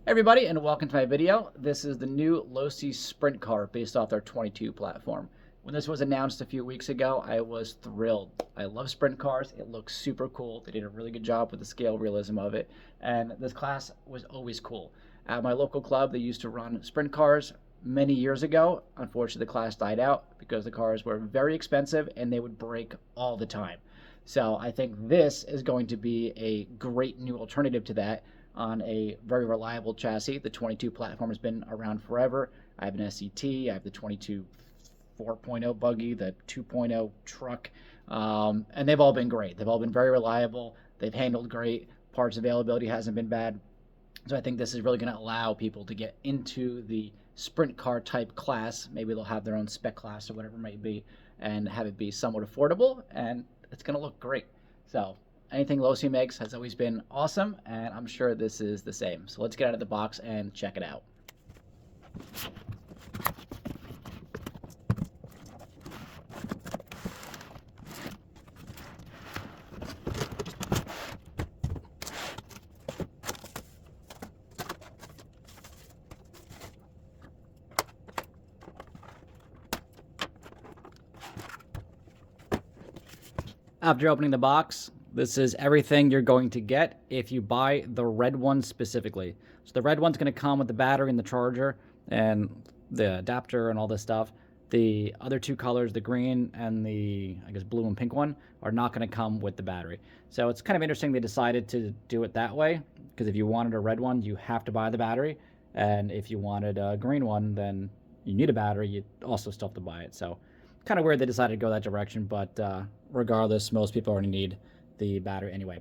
Everybody, and welcome to my video. This is the new Losi sprint car based off their 22 platform. When this was announced a few weeks ago, I was thrilled. I love sprint cars. It looks super cool. They did a really good job with the scale realism of it, and this class was always cool. At my local club, they used to run sprint cars many years ago. Unfortunately, the class died out because the cars were very expensive and they would break all the time. So I think this is going to be a great new alternative to that on a very reliable chassis. The 22 platform has been around forever. I have an SCT, I have the 22 4.0 buggy, the 2.0 truck, and they've all been great. They've all been very reliable. They've handled great. Parts availability hasn't been bad. So I think this is really going to allow people to get into the sprint car type class. Maybe they'll have their own spec class or whatever it might be, and have it be somewhat affordable, and it's going to look great. So anything Losi makes has always been awesome, and I'm sure this is the same. So let's get out of the box and check it out. After opening the box, this is everything you're going to get if you buy the red one specifically. So the red one's going to come with the battery and the charger and the adapter and all this stuff. The other two colors, the green and the, I guess, blue and pink one, are not going to come with the battery. So it's kind of interesting they decided to do it that way, because if you wanted a red one, you have to buy the battery. And if you wanted a green one, then you need a battery. You also still have to buy it. So kind of weird they decided to go that direction, but regardless, most people already need the battery anyway.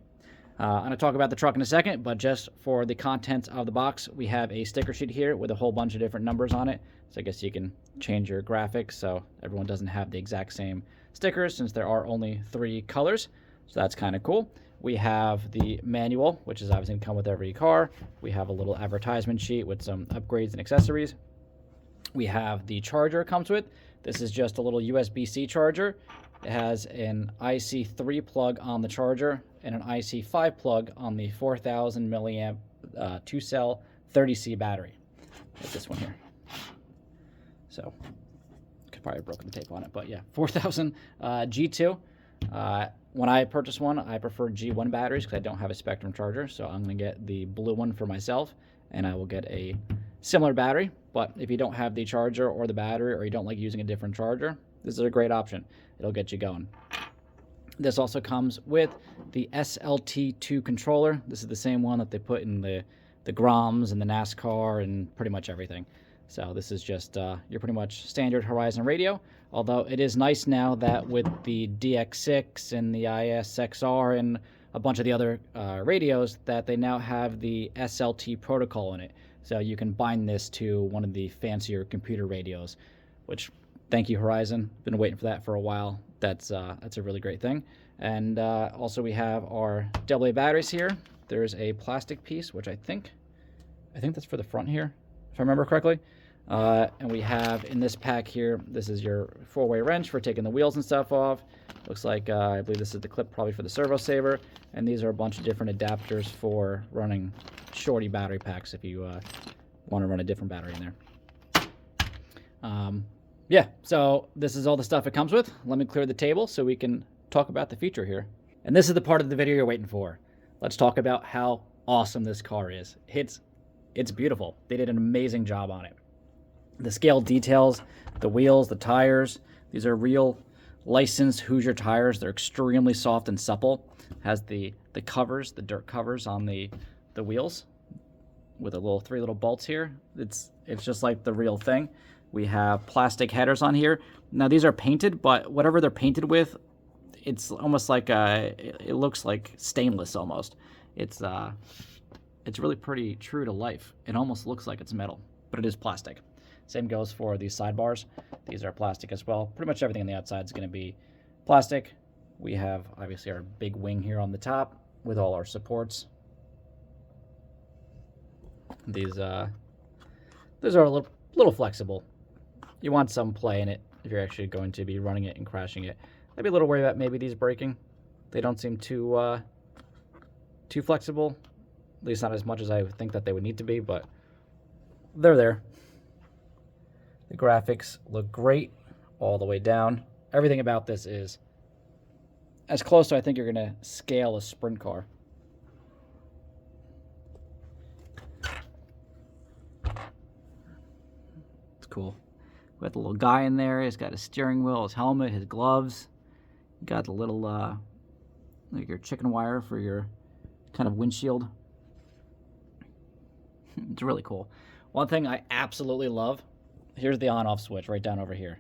I'm going to talk about the truck in a second, but just for the contents of the box, we have a sticker sheet here with a whole bunch of different numbers on it. So I guess you can change your graphics so everyone doesn't have the exact same stickers, since there are only 3 colors. So that's kind of cool. We have the manual, which is obviously going to come with every car. We have a little advertisement sheet with some upgrades and accessories. We have the charger it comes with. This is just a little USB-C charger. It has an IC3 plug on the charger and an IC5 plug on the 4,000 milliamp 2-cell 30C battery. Like this one here. So, could probably have broken the tape on it, but yeah, 4,000 G2. When I purchased one, I prefer G1 batteries because I don't have a Spectrum charger, so I'm going to get the blue one for myself, and I will get a similar battery. But if you don't have the charger or the battery, or you don't like using a different charger, this is a great option. It'll get you going. This also comes with the SLT2 controller. This is the same one that they put in the Groms and the NASCAR and pretty much everything. So this is just your pretty much standard Horizon radio, although it is nice now that with the DX6 and the ISXR and a bunch of the other radios, that they now have the SLT protocol in it. So you can bind this to one of the fancier computer radios, which, thank you, Horizon. Been waiting for that for a while. That's a really great thing. And also we have our AA batteries here. There's a plastic piece, which I think that's for the front here, if I remember correctly. And we have in this pack here, this is your 4-way wrench for taking the wheels and stuff off. Looks like, I believe this is the clip probably for the servo saver. And these are a bunch of different adapters for running shorty battery packs if you want to run a different battery in there. Yeah, so this is all the stuff it comes with. Let me clear the table so we can talk about the feature here. And this is the part of the video you're waiting for. Let's talk about how awesome this car is. It's beautiful. They did an amazing job on it. The scale details, the wheels, the tires, these are real licensed Hoosier tires. They're extremely soft and supple. Has the covers, the dirt covers on the wheels with a 3 little bolts here. It's just like the real thing. We have plastic headers on here. Now these are painted, but whatever they're painted with, it's almost like it looks like stainless almost. It's really pretty true to life. It almost looks like it's metal, but it is plastic. Same goes for these sidebars. These are plastic as well. Pretty much everything on the outside is going to be plastic. We have obviously our big wing here on the top with all our supports. These are a little flexible. You want some play in it if you're actually going to be running it and crashing it. I'd be a little worried about maybe these breaking. They don't seem too flexible. At least not as much as I think that they would need to be, but they're there. The graphics look great all the way down. Everything about this is as close to I think you're going to scale a sprint car. It's cool. We got the little guy in there. He's got his steering wheel, his helmet, his gloves. Got the little like your chicken wire for your kind of windshield. It's really cool. One thing I absolutely love, here's the on-off switch right down over here.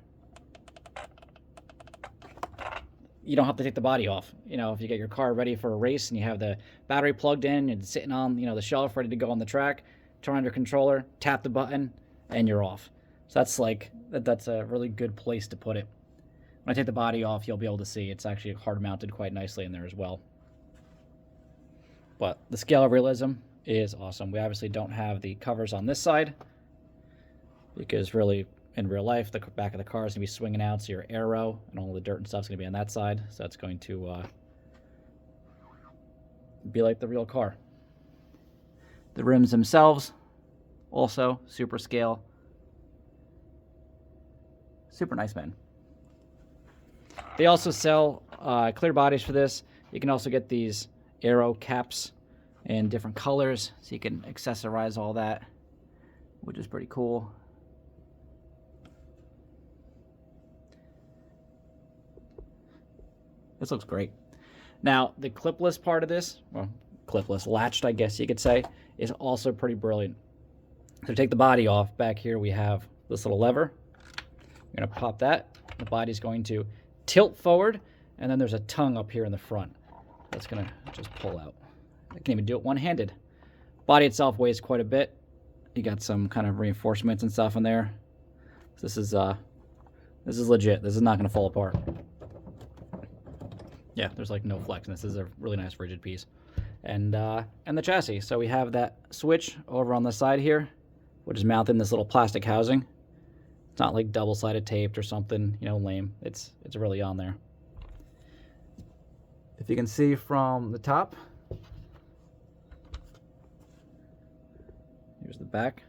You don't have to take the body off. You know, if you get your car ready for a race and you have the battery plugged in and sitting on, you know, the shelf ready to go on the track, turn on your controller, tap the button, and you're off. So that's a really good place to put it. When I take the body off, you'll be able to see it's actually hard mounted quite nicely in there as well. But the scale of realism is awesome. We obviously don't have the covers on this side because really in real life the back of the car is going to be swinging out, so your aero and all the dirt and stuff is going to be on that side. So that's going to be like the real car. The rims themselves also super scale. Super nice, man. They also sell clear bodies for this. You can also get these aero caps in different colors, so you can accessorize all that, which is pretty cool. This looks great. Now, the clipless part of this, well, clipless, latched, I guess you could say, is also pretty brilliant. So to take the body off, back here we have this little lever. You're going to pop that. The body's going to tilt forward, and then there's a tongue up here in the front. That's going to just pull out. I can even do it one-handed. Body itself weighs quite a bit. You got some kind of reinforcements and stuff in there. So this is legit. This is not going to fall apart. Yeah, there's like no flex, and this is a really nice rigid piece. And the chassis. So we have that switch over on the side here, which is mounted in this little plastic housing. It's not like double-sided taped or something, you know, lame. It's really on there. If you can see from the top, here's the back.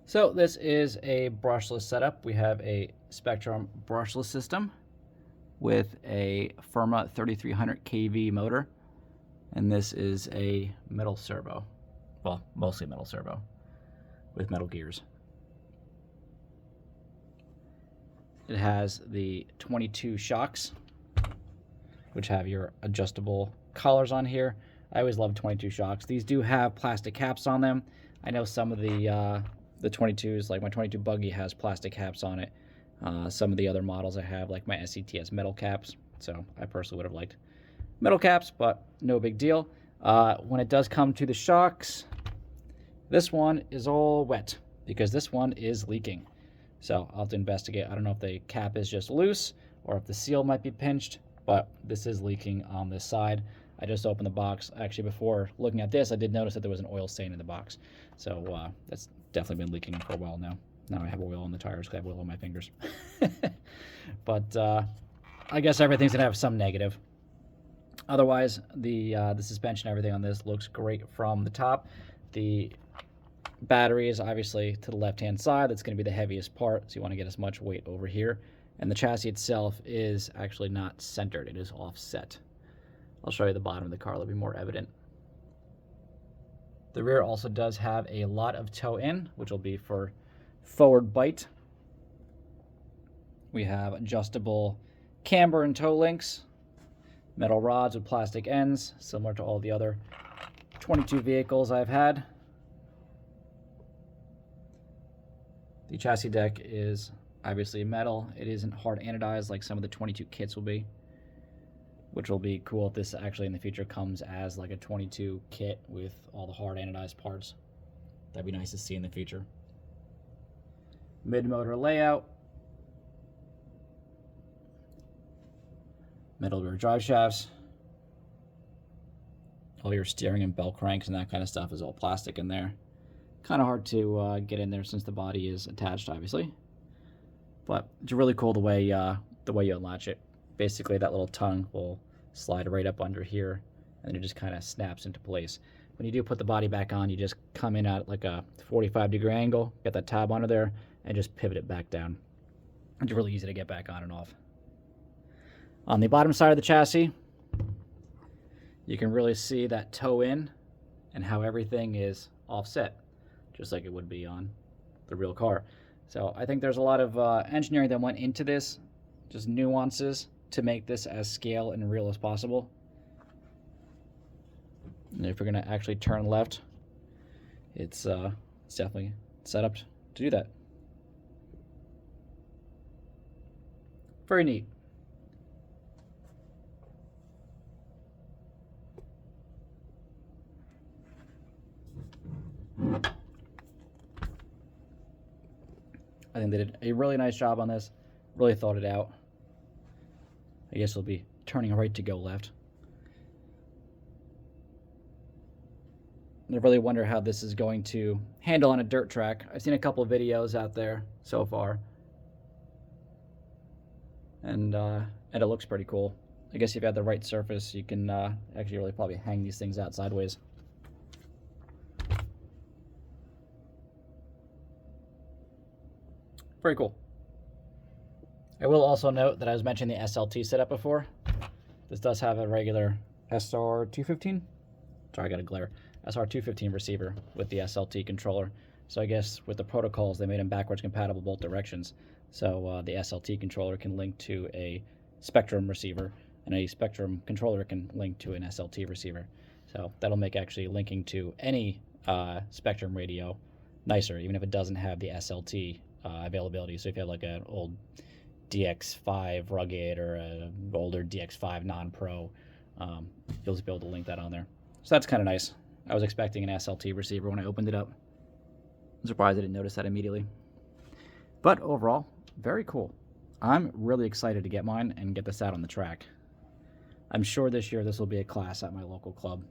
So this is a brushless setup. We have a Spectrum brushless system with a Firma 3300 kV motor, and this is a metal servo. Well, mostly metal servo with metal gears. It has the 22 shocks, which have your adjustable collars on here. I always love 22 shocks. These do have plastic caps on them. I know some of the 22s, like my 22 Buggy, has plastic caps on it. Some of the other models I have, like my SCT, has metal caps. So I personally would have liked metal caps, but no big deal. When it does come to the shocks, this one is all wet because this one is leaking. So I'll have to investigate. I don't know if the cap is just loose or if the seal might be pinched, but this is leaking on this side. I just opened the box. Actually, before looking at this, I did notice that there was an oil stain in the box. So that's definitely been leaking for a while now. Now I have oil on the tires because I have oil on my fingers. But I guess everything's going to have some negative. Otherwise, the suspension, everything on this looks great from the top. The battery is obviously to the left-hand side. That's going to be the heaviest part, so you want to get as much weight over here. And the chassis itself is actually not centered. It is offset. I'll show you the bottom of the car. It'll be more evident. The rear also does have a lot of toe-in, which will be for forward bite. We have adjustable camber and toe links, metal rods with plastic ends, similar to all the other 22 vehicles I've had. The chassis deck is obviously metal. It isn't hard anodized like some of the 22 kits will be, which will be cool if this actually in the future comes as like a 22 kit with all the hard anodized parts. That'd be nice to see in the future. Mid-motor layout. Metal rear drive shafts. All your steering and belt cranks and that kind of stuff is all plastic in there. Kind of hard to get in there since the body is attached, obviously. But it's really cool the way you unlatch it. Basically, that little tongue will slide right up under here, and then it just kind of snaps into place. when you do put the body back on, you just come in at like a 45-degree angle, get that tab under there, and just pivot it back down. It's really easy to get back on and off. On the bottom side of the chassis, you can really see that toe in and how everything is offset, just like it would be on the real car. So I think there's a lot of engineering that went into this, just nuances to make this as scale and real as possible. And if you're going to actually turn left, it's definitely set up to do that. Very neat. I think they did a really nice job on this. Really thought it out. I guess it'll be turning right to go left. I really wonder how this is going to handle on a dirt track. I've seen a couple of videos out there so far, and it looks pretty cool. I guess if you have the right surface, you can actually really probably hang these things out sideways. Very cool. I will also note that I was mentioning the SLT setup before. This does have a regular SR215. Sorry, I got a glare. SR215 receiver with the SLT controller. So I guess with the protocols, they made them backwards compatible both directions. So the SLT controller can link to a Spectrum receiver, and a Spectrum controller can link to an SLT receiver. So that'll make actually linking to any Spectrum radio nicer, even if it doesn't have the SLT availability. So if you have like an old DX5 rugged or an older DX5 non-pro, you'll just be able to link that on there. So that's kind of nice. I was expecting an SLT receiver when I opened it up. I'm surprised I didn't notice that immediately. But overall, very cool. I'm really excited to get mine and get this out on the track. I'm sure this year this will be a class at my local club.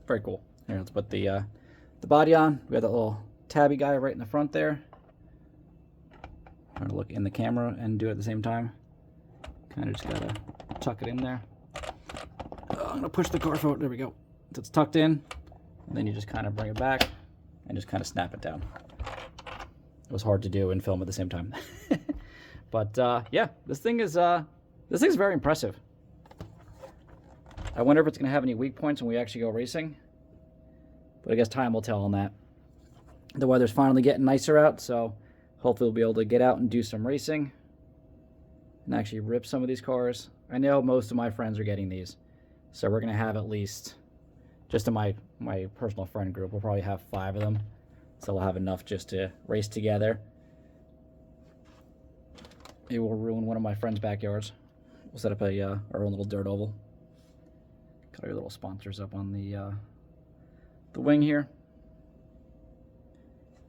Very cool. Here, let's put the body on. We got that little tabby guy right in the front there. I'm going to look in the camera and do it at the same time. Kind of just gotta tuck it in there. I'm gonna push the car forward. There we go. So it's tucked in, and then you just kind of bring it back and just kind of snap it down. It was hard to do and film at the same time. But yeah, this thing's very impressive. I wonder if it's gonna have any weak points when we actually go racing. But I guess time will tell on that. The weather's finally getting nicer out, so hopefully we'll be able to get out and do some racing and actually rip some of these cars. I know most of my friends are getting these, so we're gonna have at least, just in my personal friend group, we'll probably have 5 of them, so we'll have enough just to race together. Maybe we'll ruin one of my friends' backyards. We'll set up our own little dirt oval. Got our little sponsors up on the wing here.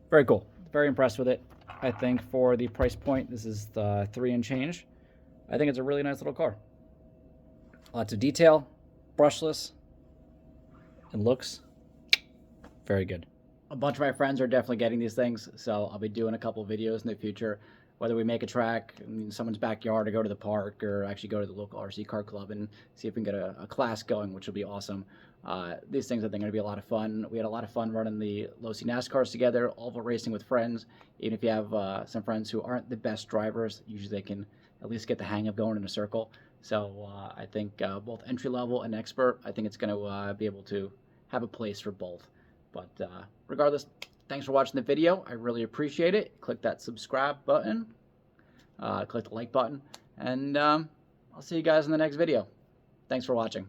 Very cool. Very impressed with it. I think for the price point, this is the 3 and change. I think it's a really nice little car. Lots of detail, brushless, and looks very good. A bunch of my friends are definitely getting these things, so I'll be doing a couple videos in the future, whether we make a track in someone's backyard or go to the park or actually go to the local RC car club and see if we can get a class going, which will be awesome. These things I think are going to be a lot of fun. We had a lot of fun running the Losi NASCARs together, oval racing with friends. Even if you have some friends who aren't the best drivers, usually they can at least get the hang of going in a circle. So I think both entry level and expert, I think it's going to be able to have a place for both. But regardless, thanks for watching the video. I really appreciate it. Click that subscribe button, click the like button, and I'll see you guys in the next video. Thanks for watching.